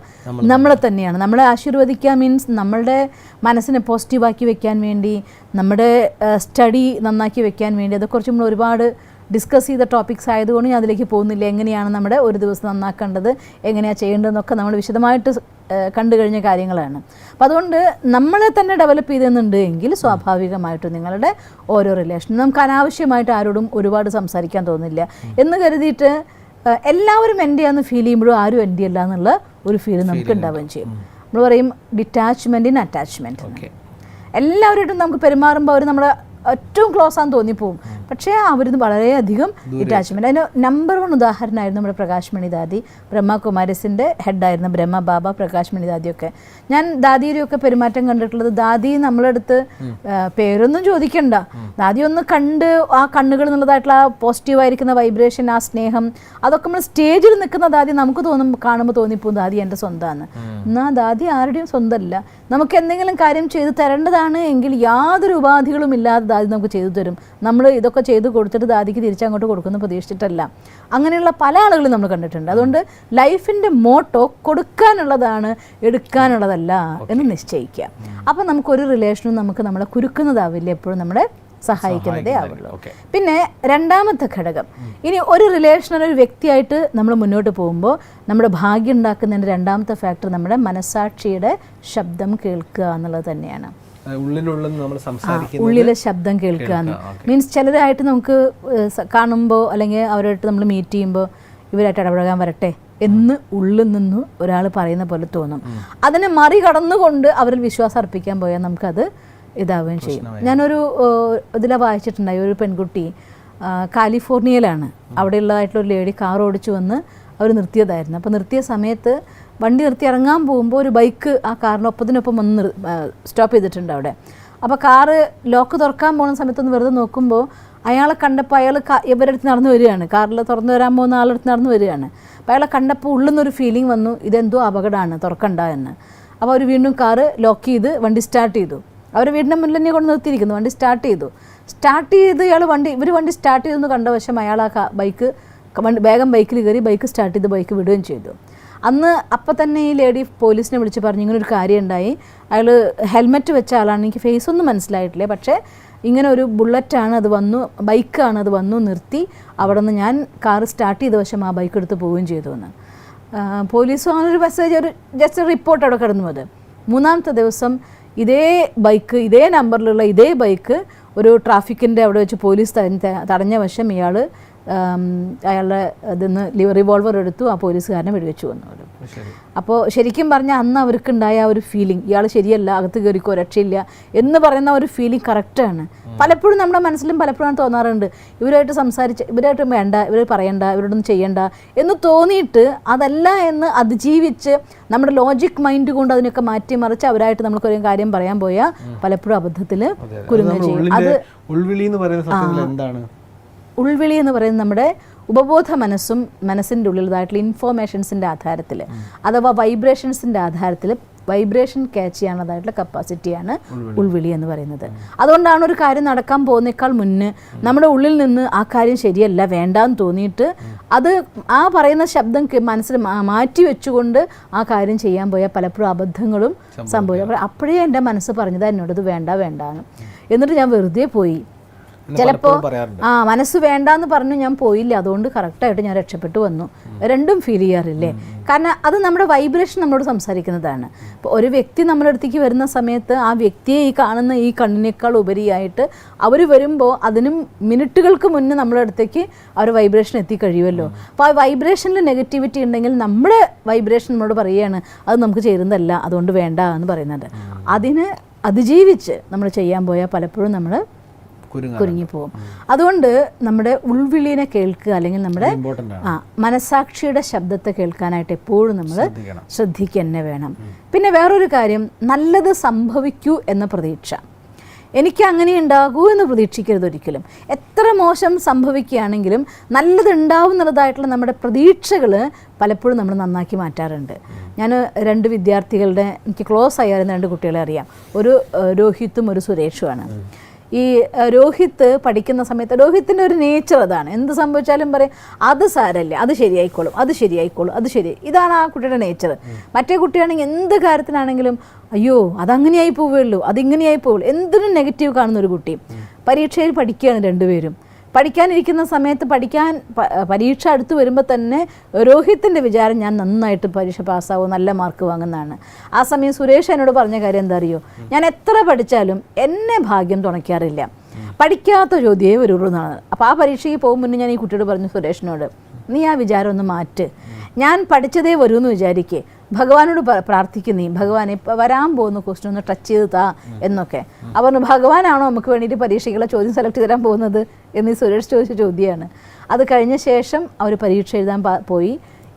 നമ്മളെ തന്നെയാണ്. നമ്മളെ ആശീർവദിക്കുക മീൻസ് നമ്മളുടെ മനസ്സിനെ പോസിറ്റീവാക്കി വെക്കാൻ വേണ്ടി, നമ്മുടെ സ്റ്റഡി നന്നാക്കി വെക്കാൻ വേണ്ടി, അതൊക്കെക്കുറിച്ച് നമ്മൾ ഒരുപാട് ഡിസ്കസ് ചെയ്ത ടോപ്പിക്സ് ആയതുകൊണ്ട് ഞാൻ അതിലേക്ക് പോകുന്നില്ല. എങ്ങനെയാണ് നമ്മുടെ ഒരു ദിവസം നന്നാക്കേണ്ടത്, എങ്ങനെയാണ് ചെയ്യേണ്ടതെന്നൊക്കെ നമ്മൾ വിശദമായിട്ട് കണ്ടു കഴിഞ്ഞ കാര്യങ്ങളാണ്. അപ്പം അതുകൊണ്ട് നമ്മളെ തന്നെ ഡെവലപ്പ് ചെയ്തെന്നുണ്ട് എങ്കിൽ സ്വാഭാവികമായിട്ടും നിങ്ങളുടെ ഓരോ റിലേഷനും നമുക്ക് അനാവശ്യമായിട്ട് ആരോടും ഒരുപാട് സംസാരിക്കാൻ തോന്നില്ല എന്ന് കരുതിയിട്ട് എല്ലാവരും എൻ്റെ ആണെന്ന് ഫീൽ ചെയ്യുമ്പോഴും ആരും എൻ്റെ അല്ല എന്നുള്ള ഒരു ഫീൽ നമുക്ക് ഉണ്ടാവുകയും ചെയ്യും. നമ്മൾ പറയും ഡിറ്റാച്ച്മെൻറ്റ് ഇൻ അറ്റാച്ച്മെൻറ്റ്. എല്ലാവരുമായിട്ടും നമുക്ക് പെരുമാറുമ്പോൾ അവർ നമ്മുടെ ഏറ്റവും ക്ലോസ് ആണെന്ന് തോന്നിപ്പോവും. പക്ഷേ അവരിന്ന് വളരെയധികം ഡിറ്റാച്ച്മെൻറ്റ്. അതിന് നമ്പർ 1 ഉദാഹരണമായിരുന്നു നമ്മുടെ പ്രകാശ് മണി ദാദി. ബ്രഹ്മകുമാരിസിൻ്റെ ഹെഡായിരുന്നു ബ്രഹ്മ ബാബ, പ്രകാശ് മണി ദാദിയൊക്കെ. ഞാൻ ദാദിയുടെയൊക്കെ പെരുമാറ്റം കണ്ടിട്ടുള്ളത്, ദാദി നമ്മളെടുത്ത് പേരൊന്നും ചോദിക്കണ്ട, ദാദി ഒന്ന് കണ്ട് ആ കണ്ണുകൾ എന്നുള്ളതായിട്ടുള്ള ആ പോസിറ്റീവായിരിക്കുന്ന വൈബ്രേഷൻ, ആ സ്നേഹം, അതൊക്കെ നമ്മൾ സ്റ്റേജിൽ നിൽക്കുന്ന ദാദി നമുക്ക് കാണുമ്പോൾ തോന്നിപ്പോവും ദാദി എൻ്റെ സ്വന്തമാണ്. എന്നാൽ ദാദി ആരുടെയും സ്വന്തമല്ല. നമുക്ക് എന്തെങ്കിലും കാര്യം ചെയ്തു തരേണ്ടതാണ് എങ്കിൽ യാതൊരു ഉപാധികളും ഇല്ലാതെ ദാദി നമുക്ക് ചെയ്തു തരും. നമ്മൾ ഇതൊക്കെ ചെയ്ത് കൊടുത്തിട്ട് ദാദിക്ക് തിരിച്ചങ്ങോട്ട് കൊടുക്കുന്നു പ്രതീക്ഷിച്ചിട്ടല്ല. അങ്ങനെയുള്ള പല ആളുകളും നമ്മൾ കണ്ടിട്ടുണ്ട്. അതുകൊണ്ട് ലൈഫിൻ്റെ മോട്ടോ കൊടുക്കാനുള്ളതാണ്, എടുക്കാനുള്ളതല്ല എന്ന് നിശ്ചയിക്കുക. അപ്പം നമുക്കൊരു റിലേഷനും നമുക്ക് നമ്മളെ കുരുക്കുന്നതാവില്ല, എപ്പോഴും നമ്മളെ സഹായിക്കുന്നതേ ആവുള്ളൂ. പിന്നെ രണ്ടാമത്തെ ഘടകം, ഇനി ഒരു റിലേഷനിൽ ഒരു വ്യക്തിയായിട്ട് നമ്മൾ മുന്നോട്ട് പോകുമ്പോൾ നമ്മുടെ ഭാഗ്യം ഉണ്ടാക്കുന്നതിൻ്റെ രണ്ടാമത്തെ ഫാക്ടർ നമ്മുടെ മനസ്സാക്ഷിയുടെ ശബ്ദം കേൾക്കുക എന്നുള്ളത് തന്നെയാണ്. ഉള്ളിലെ ശബ്ദം കേൾക്കുക എന്ന് മീൻസ് ചിലരായിട്ട് നമുക്ക് കാണുമ്പോൾ അല്ലെങ്കിൽ അവരായിട്ട് നമ്മൾ മീറ്റ് ചെയ്യുമ്പോൾ ഇവരായിട്ട് ഇടപഴകാൻ വരട്ടെ എന്ന് ഉള്ളിൽ നിന്ന് ഒരാൾ പറയുന്ന പോലെ തോന്നും. അതിനെ മറികടന്നുകൊണ്ട് അവരിൽ വിശ്വാസം അർപ്പിക്കാൻ പോയാൽ നമുക്കത് ഇതാവുകയും ചെയ്യും. ഞാനൊരു ഇതിലാണ് വായിച്ചിട്ടുണ്ടായി, ഒരു പെൺകുട്ടി കാലിഫോർണിയയിലാണ്, അവിടെയുള്ളതായിട്ടുള്ളൊരു ലേഡി കാർ ഓടിച്ചു വന്ന് അവർ നിർത്തിയതായിരുന്നു. അപ്പോൾ നിർത്തിയ സമയത്ത് വണ്ടി നിർത്തി ഇറങ്ങാൻ പോകുമ്പോൾ ഒരു ബൈക്ക് ആ കാറിനൊപ്പത്തിനൊപ്പം വന്ന് സ്റ്റോപ്പ് ചെയ്തിട്ടുണ്ട് അവിടെ. അപ്പോൾ കാറ് ലോക്ക് തുറക്കാൻ പോകുന്ന സമയത്തൊന്ന് വെറുതെ നോക്കുമ്പോൾ അയാളെ കണ്ടപ്പോൾ അയാൾ ഇവരുടെ അടുത്ത് നടന്നു വരികയാണ്, കാറിൽ തുറന്നു വരാൻ പോകുന്ന ആളുടെ അടുത്ത് നടന്നു വരികയാണ്. അപ്പോൾ അയാളെ കണ്ടപ്പോൾ ഉള്ളിൽ നിന്നൊരു ഫീലിംഗ് വന്നു, ഇതെന്തോ അപകടമാണ്, തുറക്കണ്ട എന്ന്. അപ്പോൾ അവർ വീണ്ടും കാറ് ലോക്ക് ചെയ്ത് വണ്ടി സ്റ്റാർട്ട് ചെയ്തു. അവർ വീടിൻ്റെ മുന്നിൽ തന്നെ കൊണ്ട് നിർത്തിയിരിക്കുന്നു. വണ്ടി സ്റ്റാർട്ട് ചെയ്ത് ഇയാൾ വണ്ടി സ്റ്റാർട്ട് ചെയ്തെന്ന് കണ്ട വശം അയാൾ ആ വേഗം ബൈക്കിൽ കയറി ബൈക്ക് സ്റ്റാർട്ട് ചെയ്ത് ബൈക്ക് വിടുകയും ചെയ്തു. അപ്പം തന്നെ ഈ ലേഡി പോലീസിനെ വിളിച്ച് പറഞ്ഞു, ഇങ്ങനൊരു കാര്യം ഉണ്ടായി, അയാൾ ഹെൽമെറ്റ് വെച്ച ആളാണ്, എനിക്ക് ഫേസ് ഒന്നും മനസ്സിലായിട്ടില്ല, പക്ഷേ ഇങ്ങനെ ഒരു ബുള്ളറ്റാണ്, അത് വന്നു, ബൈക്കാണ്, അത് വന്നു നിർത്തി, അവിടെ നിന്ന് ഞാൻ കാറ് സ്റ്റാർട്ട് ചെയ്ത വശം ആ ബൈക്ക് എടുത്ത് പോവുകയും ചെയ്തു എന്ന്. പോലീസ് അങ്ങനൊരു മെസ്സേജ്, ഒരു ജസ്റ്റ് റിപ്പോർട്ട് അവിടെ കിടന്നു. അത് 3-ാമത്തെ ദിവസം ഇതേ ബൈക്ക്, ഇതേ നമ്പറിലുള്ള ഇതേ ബൈക്ക് ഒരു ട്രാഫിക്കിൻ്റെ അവിടെ വെച്ച് പോലീസ് തടഞ്ഞ വശം ഇയാളുടെ അതിൽ നിന്ന് റിവോൾവർ എടുത്തു, ആ പോലീസുകാരനെ വെടിവെച്ചു വന്നു. അപ്പോൾ ശരിക്കും പറഞ്ഞാൽ അന്ന് അവർക്കുണ്ടായ ആ ഒരു ഫീലിംഗ്, ഇയാൾ ശരിയല്ല, അകത്ത് കയറിക്കോ, രക്ഷയില്ല എന്ന് പറയുന്ന ഒരു ഫീലിംഗ് കറക്റ്റാണ്. പലപ്പോഴും നമ്മുടെ മനസ്സിലും പലപ്പോഴും തോന്നാറുണ്ട്, ഇവരായിട്ട് സംസാരിച്ച് ഇവരായിട്ട് വേണ്ട, ഇവർ പറയണ്ട, ഇവരോടൊന്നും ചെയ്യണ്ട എന്ന് തോന്നിയിട്ട് അതല്ല എന്ന് അതിജീവിച്ച് നമ്മുടെ ലോജിക് മൈൻഡ് കൊണ്ട് അതിനൊക്കെ മാറ്റിമറിച്ച് അവരായിട്ട് നമുക്കൊരു കാര്യം പറയാൻ പോയാൽ പലപ്പോഴും അബദ്ധത്തിൽ കുരുങ്ങുകയും ചെയ്യും. അത് ഉൾവിളി എന്ന് പറയുന്നത് എന്താണ്? ഉൾവിളി എന്ന് പറയുന്നത് നമ്മുടെ ഉപബോധ മനസ്സും മനസ്സിൻ്റെ ഉള്ളിലതായിട്ടുള്ള ഇൻഫോർമേഷൻസിൻ്റെ ആധാരത്തിൽ അഥവാ വൈബ്രേഷൻസിൻ്റെ ആധാരത്തിൽ വൈബ്രേഷൻ ക്യാച്ച് ചെയ്യാനുള്ളതായിട്ടുള്ള കപ്പാസിറ്റിയാണ് ഉൾവിളി എന്ന് പറയുന്നത്. അതുകൊണ്ടാണ് ഒരു കാര്യം നടക്കാൻ പോകുന്നേക്കാൾ മുന്നേ നമ്മുടെ ഉള്ളിൽ നിന്ന് ആ കാര്യം ശരിയല്ല, വേണ്ടാന്ന് തോന്നിയിട്ട് അത് ആ പറയുന്ന ശബ്ദം മനസ്സിൽ മാറ്റി വെച്ചുകൊണ്ട് ആ കാര്യം ചെയ്യാൻ പോയാൽ പലപ്പോഴും അബദ്ധങ്ങളും സംഭവിക്കും. അപ്പോഴേ എൻ്റെ മനസ്സ് പറഞ്ഞത് എന്നോടത് വേണ്ട വേണ്ടാന്ന്, എന്നിട്ട് ഞാൻ വെറുതെ പോയി. ചിലപ്പോൾ മനസ്സ് വേണ്ടാന്ന് പറഞ്ഞു ഞാൻ പോയില്ല, അതുകൊണ്ട് കറക്റ്റായിട്ട് ഞാൻ രക്ഷപ്പെട്ടു വന്നു. രണ്ടും ഫീൽ ചെയ്യാറില്ലേ? കാരണം അത് നമ്മുടെ വൈബ്രേഷൻ നമ്മളോട് സംസാരിക്കുന്നതാണ്. ഇപ്പോൾ ഒരു വ്യക്തി നമ്മുടെ അടുത്തേക്ക് വരുന്ന സമയത്ത് ആ വ്യക്തിയെ ഈ കാണുന്ന ഈ കണ്ണിനേക്കാൾ ഉപരിയായിട്ട് അവർ വരുമ്പോൾ അതിനും മിനിറ്റുകൾക്ക് മുന്നേ നമ്മുടെ അടുത്തേക്ക് ആ ഒരു വൈബ്രേഷൻ എത്തിക്കഴിയുമല്ലോ. അപ്പോൾ ആ വൈബ്രേഷനിൽ നെഗറ്റിവിറ്റി ഉണ്ടെങ്കിൽ നമ്മുടെ വൈബ്രേഷൻ നമ്മളോട് പറയുകയാണ് അത് നമുക്ക് ചേരുന്നതല്ല, അതുകൊണ്ട് വേണ്ട എന്ന് പറയുന്നത്. അതിന് അതിജീവിച്ച് നമ്മൾ ചെയ്യാൻ പോയാൽ പലപ്പോഴും നമ്മൾ കുരുങ്ങിപ്പോവും. അതുകൊണ്ട് നമ്മുടെ ഉൾവിളിനെ കേൾക്കുക, അല്ലെങ്കിൽ നമ്മുടെ മനസാക്ഷിയുടെ ശബ്ദത്തെ കേൾക്കാനായിട്ട് എപ്പോഴും നമ്മൾ ശ്രദ്ധിക്കുക തന്നെ വേണം. പിന്നെ വേറൊരു കാര്യം, നല്ലത് സംഭവിക്കൂ എന്ന പ്രതീക്ഷ. എനിക്ക് അങ്ങനെ ഉണ്ടാകൂ എന്ന് പ്രതീക്ഷിക്കരുത് ഒരിക്കലും. എത്ര മോശം സംഭവിക്കുകയാണെങ്കിലും നല്ലത് ഉണ്ടാവും എന്നുള്ളതായിട്ടുള്ള നമ്മുടെ പ്രതീക്ഷകൾ പലപ്പോഴും നമ്മൾ നന്നാക്കി മാറ്റാറുണ്ട്. ഞാൻ 2 വിദ്യാർത്ഥികളുടെ എനിക്ക് ക്ലോസ് ആയിരുന്ന 2 കുട്ടികളെ അറിയാം. ഒരു രോഹിത്തും ഒരു സുരേഷുമാണ്. ഈ രോഹിത്ത് പഠിക്കുന്ന സമയത്ത് രോഹിത്തിൻ്റെ ഒരു നേച്ചർ അതാണ്, എന്ത് സംഭവിച്ചാലും പറയും അത് സാരല്ലേ, അത് ശരിയായിക്കോളും, അത് ശരിയായിക്കോളും, അത് ശരി. ഇതാണ് ആ കുട്ടിയുടെ നേച്ചർ. മറ്റേ കുട്ടിയാണെങ്കിൽ എന്ത് കാര്യത്തിനാണെങ്കിലും അയ്യോ അതങ്ങനെയായി പോവുകയുള്ളൂ, അതിങ്ങനെയായി പോവുള്ളൂ, എന്തിനും നെഗറ്റീവ് കാണുന്ന ഒരു കുട്ടി. പരീക്ഷയിൽ പഠിക്കുകയാണ് 2 പേരും. പഠിക്കാനിരിക്കുന്ന സമയത്ത് പരീക്ഷ അടുത്ത് വരുമ്പോൾ തന്നെ രോഹിത്തിൻ്റെ വിചാരം ഞാൻ നന്നായിട്ട് പരീക്ഷ പാസ്സാവും, നല്ല മാർക്ക് വാങ്ങുന്നതാണ്. ആ സമയം സുരേഷ് എന്നോട് പറഞ്ഞ കാര്യം എന്താ അറിയോ, ഞാൻ എത്ര പഠിച്ചാലും എന്നെ ഭാഗ്യം തുണയ്ക്കാറില്ല, പഠിക്കാത്ത ചോദ്യമേ വരുള്ളൂ എന്നാണ്. അപ്പോൾ ആ പരീക്ഷയ്ക്ക് പോകും മുന്നേ ഞാൻ ഈ കുട്ടിയോട് പറഞ്ഞു, സുരേഷിനോട് നീ ആ വിചാരം ഒന്ന് മാറ്റ്, ഞാൻ പഠിച്ചതേ വരൂ എന്ന് വിചാരിക്കേ, ഭഗവാനോട് പ്രാർത്ഥിക്കുന്നേ, ഭഗവാനെ ഇപ്പം വരാൻ പോകുന്ന ക്വസ്റ്റ്യൻ ഒന്ന് ടച്ച് ചെയ്ത് താ എന്നൊക്കെ. അവർ ഭഗവാനാണോ നമുക്ക് വേണ്ടിയിട്ട് പരീക്ഷയ്ക്കുള്ള ചോദ്യം സെലക്ട് ചെയ്ത് തരാൻ പോകുന്നത് എന്ന് സുരേഷ് ചോദിച്ച ചോദ്യമാണ്. അത് കഴിഞ്ഞ ശേഷം അവർ പരീക്ഷ എഴുതാൻ പോയി.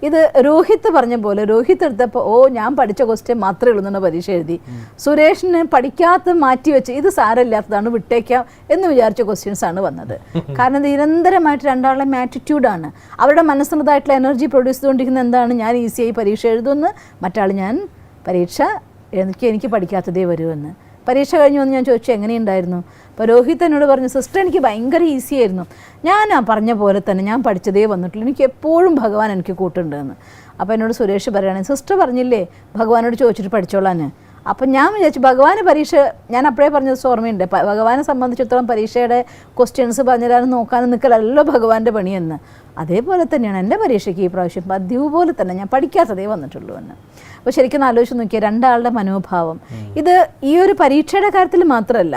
ഇത് രോഹിത്ത് പറഞ്ഞ പോലെ രോഹിത്ത് എടുത്തപ്പോൾ ഞാൻ പഠിച്ച ക്വസ്റ്റ്യൻ മാത്രമേ ഉള്ളൂ എന്നുള്ള പരീക്ഷ എഴുതി. സുരേഷിന് പഠിക്കാത്ത മാറ്റി വെച്ച് ഇത് സാരമില്ലാത്തതാണ് വിട്ടേക്കാം എന്ന് വിചാരിച്ച ക്വസ്റ്റ്യൻസാണ് വന്നത്. കാരണം നിരന്തരമായിട്ട് രണ്ടാളുടെ ആറ്റിറ്റ്യൂഡാണ്. അവരുടെ മനസ്സിലുള്ളതായിട്ടുള്ള എനർജി പ്രൊഡ്യൂസ് ചെയ്തുകൊണ്ടിരിക്കുന്നത് എന്താണ്, ഞാൻ ഈസിയായി പരീക്ഷ എഴുതുമെന്ന്, മറ്റാൾ ഞാൻ പരീക്ഷ എനിക്ക് പഠിക്കാത്തതേ വരുമെന്ന്. പരീക്ഷ കഴിഞ്ഞു വന്ന് ഞാൻ ചോദിച്ചു എങ്ങനെയുണ്ടായിരുന്നു. അപ്പോൾ രോഹിത് എന്നോട് പറഞ്ഞു, സിസ്റ്റർ എനിക്ക് ഭയങ്കര ഈസി ആയിരുന്നു, ഞാൻ പറഞ്ഞ പോലെ തന്നെ ഞാൻ പഠിച്ചതേ വന്നിട്ടുള്ളൂ, എനിക്ക് എപ്പോഴും ഭഗവാൻ എനിക്ക് കൂട്ടുണ്ടെന്ന്. അപ്പോൾ എന്നോട് സുരേഷ് പറയുകയാണെങ്കിൽ സിസ്റ്റർ പറഞ്ഞില്ലേ ഭഗവാനോട് ചോദിച്ചിട്ട് പഠിച്ചോളാൻ. അപ്പം ഞാൻ വിചാരിച്ചു ഭഗവാന് പരീക്ഷ, ഞാൻ അപ്പോഴേ പറഞ്ഞത് ഓർമ്മയുണ്ട്, ഭഗവാനെ സംബന്ധിച്ചിടത്തോളം പരീക്ഷയുടെ ക്വസ്റ്റ്യൻസ് പറഞ്ഞുതരാനും നോക്കാനും നിൽക്കലല്ലോ ഭഗവാന്റെ പണിയെന്ന്. അതേപോലെ തന്നെയാണ് എൻ്റെ പരീക്ഷയ്ക്ക് ഈ പ്രാവശ്യം പതിവ് പോലെ തന്നെ ഞാൻ പഠിക്കാത്തതേ വന്നിട്ടുള്ളൂ എന്ന്. അപ്പോൾ ശരിക്കും ആലോചിച്ച് നോക്കിയാൽ രണ്ടാളുടെ മനോഭാവം ഇത് ഈ ഒരു പരീക്ഷയുടെ കാര്യത്തിൽ മാത്രമല്ല,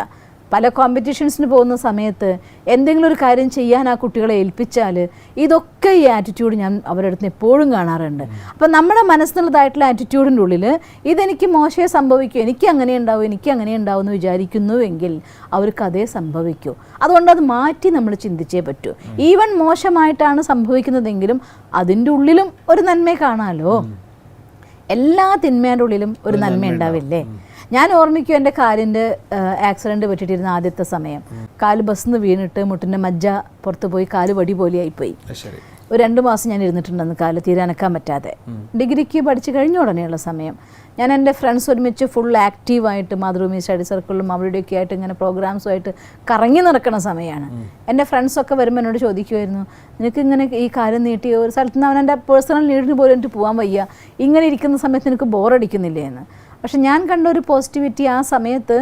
പല കോമ്പറ്റീഷൻസിന് പോകുന്ന സമയത്ത് എന്തെങ്കിലും ഒരു കാര്യം ചെയ്യാൻ ആ കുട്ടികളെ ഏൽപ്പിച്ചാൽ ഇതൊക്കെ ഈ ആറ്റിറ്റ്യൂഡ് ഞാൻ അവരുടെ അടുത്ത് എപ്പോഴും കാണാറുണ്ട്. അപ്പം നമ്മുടെ മനസ്സിലുള്ളതായിട്ടുള്ള ആറ്റിറ്റ്യൂഡിൻ്റെ ഉള്ളിൽ ഇതെനിക്ക് മോശമേ സംഭവിക്കൂ, എനിക്ക് അങ്ങനെ ഉണ്ടാവും, എനിക്ക് അങ്ങനെ ഉണ്ടാവും എന്ന് വിചാരിക്കുന്നുവെങ്കിൽ അവർക്ക് അതേ സംഭവിക്കൂ. അതുകൊണ്ട് അത് മാറ്റി നമ്മൾ ചിന്തിച്ചേ പറ്റൂ. ഈവൻ മോശമായിട്ടാണ് സംഭവിക്കുന്നതെങ്കിലും അതിൻ്റെ ഉള്ളിലും ഒരു നന്മ കാണാമല്ലോ. എല്ലാ തിന്മേൻ്റെ ഉള്ളിലും ഒരു നന്മ ഉണ്ടാവില്ലേ? ഞാൻ ഓർമ്മിക്കും എൻ്റെ കാലിൻ്റെ ആക്സിഡൻറ്റ് പറ്റിയിട്ടിരുന്ന ആദ്യത്തെ സമയം, കാല് ബസ്സിൽ നിന്ന് വീണിട്ട് മുട്ടിൻ്റെ മജ്ജ പുറത്ത് പോയി കാല് വടി പോലെയായിപ്പോയി. ഒരു 2 മാസം ഞാൻ ഇരുന്നിട്ടുണ്ടെന്ന്, കാല് തീരെ അനക്കാൻ പറ്റാതെ. ഡിഗ്രിക്ക് പഠിച്ച് കഴിഞ്ഞ ഉടനെയുള്ള സമയം ഞാൻ എൻ്റെ ഫ്രണ്ട്സ് ഒരുമിച്ച് ഫുൾ ആക്റ്റീവായിട്ട് മാതൃഭൂമി സ്റ്റഡി സർക്കിളിലും അവിടെയൊക്കെ ആയിട്ട് ഇങ്ങനെ പ്രോഗ്രാംസുമായിട്ട് കറങ്ങി നടക്കുന്ന സമയമാണ്. എൻ്റെ ഫ്രണ്ട്സൊക്കെ വരുമ്പോൾ എന്നോട് ചോദിക്കുമായിരുന്നു, നിനക്ക് ഇങ്ങനെ ഈ കാര്യം നീട്ടി ഒരു സ്ഥലത്ത് നിന്ന് അവനെൻ്റെ പേഴ്സണൽ നീഡിന് പോലും എനിക്ക് പോകാൻ വയ്യ, ഇങ്ങനെ ഇരിക്കുന്ന സമയത്ത് എനിക്ക് ബോറടിക്കുന്നില്ലേ എന്ന്. പക്ഷെ ഞാൻ കണ്ട ഒരു പോസിറ്റിവിറ്റി ആ സമയത്ത്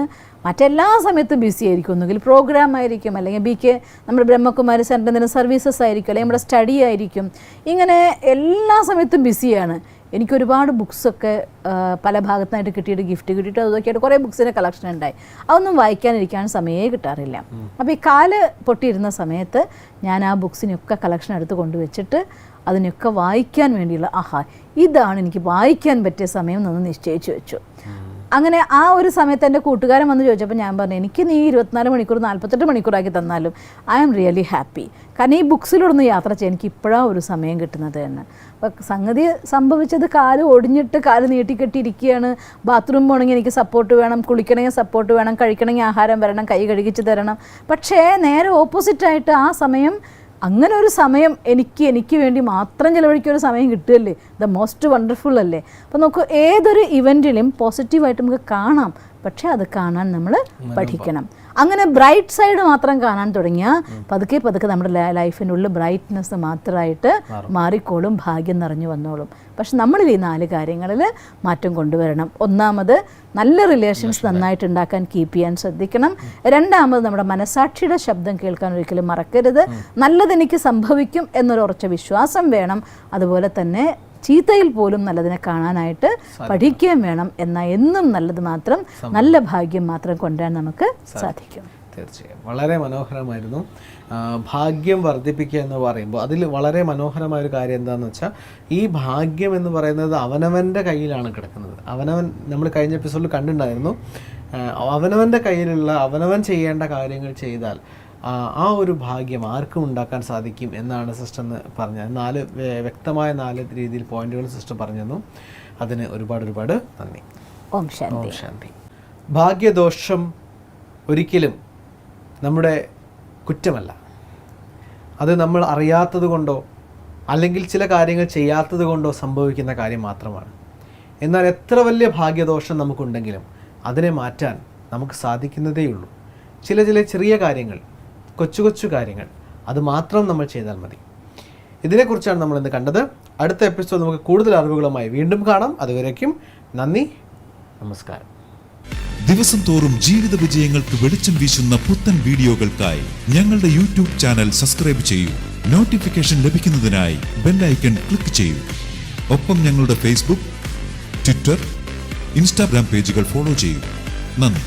മറ്റെല്ലാ സമയത്തും ബിസി ആയിരിക്കും, ഒന്നുകിൽ പ്രോഗ്രാം ആയിരിക്കും, അല്ലെങ്കിൽ BK നമ്മുടെ ബ്രഹ്മകുമാരി സെൻറ്ററിൻ്റെ സർവീസസ് ആയിരിക്കും, അല്ലെങ്കിൽ നമ്മുടെ സ്റ്റഡി ആയിരിക്കും, ഇങ്ങനെ എല്ലാ സമയത്തും ബിസിയാണ്. എനിക്കൊരുപാട് ബുക്സൊക്കെ പല ഭാഗത്തുനിന്നായിട്ട് കിട്ടിയിട്ട് ഗിഫ്റ്റ് കിട്ടിയിട്ട് അതൊക്കെയായിട്ട് കുറേ ബുക്സിൻ്റെ കളക്ഷൻ ഉണ്ടായി. അതൊന്നും വായിക്കാനിരിക്കാൻ സമയമേ കിട്ടാറില്ല. അപ്പോൾ ഈ കാല് പൊട്ടിയിരുന്ന സമയത്ത് ഞാൻ ആ ബുക്സിനൊക്കെ കളക്ഷൻ എടുത്ത് കൊണ്ടുവച്ചിട്ട് അതിനൊക്കെ വായിക്കാൻ വേണ്ടിയുള്ള ഇതാണ് എനിക്ക് വായിക്കാൻ പറ്റിയ സമയം എന്ന് നിശ്ചയിച്ചു വെച്ചു. അങ്ങനെ ആ ഒരു സമയത്ത് എൻ്റെ കൂട്ടുകാരൻ വന്ന് ചോദിച്ചപ്പോൾ ഞാൻ പറഞ്ഞു, എനിക്ക് നീ 24 മണിക്കൂർ 48 മണിക്കൂറാക്കി തന്നാലും ഐ ആം റിയലി ഹാപ്പി. കാരണം ഈ ബുക്സിലൂടെ യാത്ര ചെയ്യാൻ എനിക്ക് ഇപ്പോഴാണ് ഒരു സമയം കിട്ടുന്നത് എന്ന്. അപ്പോൾ സംഗതി സംഭവിച്ചത് കാല് ഒടിഞ്ഞിട്ട് കാല് നീട്ടിക്കെട്ടിയിരിക്കുകയാണ്. ബാത്റൂം പോകണമെങ്കിൽ എനിക്ക് സപ്പോർട്ട് വേണം, കുളിക്കണമെങ്കിൽ സപ്പോർട്ട് വേണം, കഴിക്കണമെങ്കിൽ ആഹാരം വരണം, കൈ കഴുകിച്ച് തരണം. പക്ഷേ നേരെ ഓപ്പോസിറ്റായിട്ട് ആ സമയം, അങ്ങനെ ഒരു സമയം എനിക്ക് വേണ്ടി മാത്രം ചിലവഴിക്കൊരു സമയം കിട്ടുകയല്ലേ, ദ മോസ്റ്റ് വണ്ടർഫുൾ അല്ലേ. അപ്പോൾ നമുക്ക് ഏതൊരു ഇവൻറ്റിലും പോസിറ്റീവായിട്ട് നമുക്ക് കാണാം, പക്ഷേ അത് കാണാൻ നമ്മൾ പഠിക്കണം. അങ്ങനെ ബ്രൈറ്റ് സൈഡ് മാത്രം കാണാൻ തുടങ്ങിയാൽ പതുക്കെ നമ്മുടെ ലൈഫിൻ്റെ ഉള്ളിൽ ബ്രൈറ്റ്നെസ് മാത്രമായിട്ട് മാറിക്കോളും, ഭാഗ്യം നിറഞ്ഞു വന്നോളും. പക്ഷെ നമ്മളിൽ ഈ 4 കാര്യങ്ങളിൽ മാറ്റം കൊണ്ടുവരണം. ഒന്നാമത് നല്ല റിലേഷൻസ് നന്നായിട്ട് ഉണ്ടാക്കാൻ കീപ്പ് ചെയ്യാൻ ശ്രദ്ധിക്കണം. രണ്ടാമത് നമ്മുടെ മനസാക്ഷിയുടെ ശബ്ദം കേൾക്കാൻ ഒരിക്കലും മറക്കരുത്. നല്ലതെനിക്ക് സംഭവിക്കും എന്നൊരു ഉറച്ച വിശ്വാസം വേണം. അതുപോലെ തന്നെ ചീത്തയിൽ പോലും നല്ലതിനെ കാണാനായിട്ട് പഠിക്കുകയും വേണം. എന്നാൽ എന്നും നല്ലത് മാത്രം, നല്ല ഭാഗ്യം മാത്രം കൊണ്ടുവരാൻ നമുക്ക് സാധിക്കും. തീർച്ചയായും വളരെ മനോഹരമായിരുന്നു. ഭാഗ്യം വർദ്ധിപ്പിക്കുക എന്ന് പറയുമ്പോൾ അതിൽ വളരെ മനോഹരമായൊരു കാര്യം എന്താണെന്ന് വെച്ചാൽ, ഈ ഭാഗ്യം എന്ന് പറയുന്നത് അവനവൻ്റെ കയ്യിലാണ് കിടക്കുന്നത്. നമ്മൾ കഴിഞ്ഞ എപ്പിസോഡിൽ കണ്ടിട്ടുണ്ടായിരുന്നു, അവനവൻ്റെ കയ്യിലുള്ള അവനവൻ ചെയ്യേണ്ട കാര്യങ്ങൾ ചെയ്താൽ ആ ഒരു ഭാഗ്യം ആർക്കും ഉണ്ടാക്കാൻ സാധിക്കും എന്നാണ് സിസ്റ്റർ പറഞ്ഞത്. 4 വ്യക്തമായ 4 രീതിയിൽ പോയിന്റുകൾ സിസ്റ്റർ പറഞ്ഞു തന്നു. അതിന് ഒരുപാട് നന്ദി. ഓം ശാന്തി. ഭാഗ്യദോഷം ഒരിക്കലും നമ്മുടെ കുറ്റമല്ല. അത് നമ്മൾ അറിയാത്തത് കൊണ്ടോ അല്ലെങ്കിൽ ചില കാര്യങ്ങൾ ചെയ്യാത്തത് കൊണ്ടോ സംഭവിക്കുന്ന കാര്യം മാത്രമാണ്. എന്നാൽ എത്ര വലിയ ഭാഗ്യദോഷം നമുക്കുണ്ടെങ്കിലും അതിനെ മാറ്റാൻ നമുക്ക് സാധിക്കുന്നതേയുള്ളൂ. ചെറിയ കാര്യങ്ങൾ, കൊച്ചു കാര്യങ്ങൾ, അത് മാത്രം നമ്മൾ ചെയ്താൽ മതി. ഇതിനെക്കുറിച്ചാണ് നമ്മൾ ഇന്ന് കണ്ടത്. അടുത്ത എപ്പിസോഡ് നമുക്ക് കൂടുതൽ അറിവുകളുമായി വീണ്ടും കാണാം. അതുവരേക്കും നന്ദി, നമസ്കാരം. ദിവസം തോറും ജീവിത വിജയങ്ങൾക്ക് വെളിച്ചം വീശുന്ന പുത്തൻ വീഡിയോകൾക്കായി ഞങ്ങളുടെ യൂട്യൂബ് ചാനൽ സബ്സ്ക്രൈബ് ചെയ്യൂ. നോട്ടിഫിക്കേഷൻ ലഭിക്കുന്നതിനായി ബെൽ ഐക്കൺ ക്ലിക്ക് ചെയ്യൂ. ഒപ്പം ഞങ്ങളുടെ ഫേസ്ബുക്ക്, ട്വിറ്റർ, ഇൻസ്റ്റാഗ്രാം പേജുകൾ ഫോളോ ചെയ്യൂ. നന്ദി.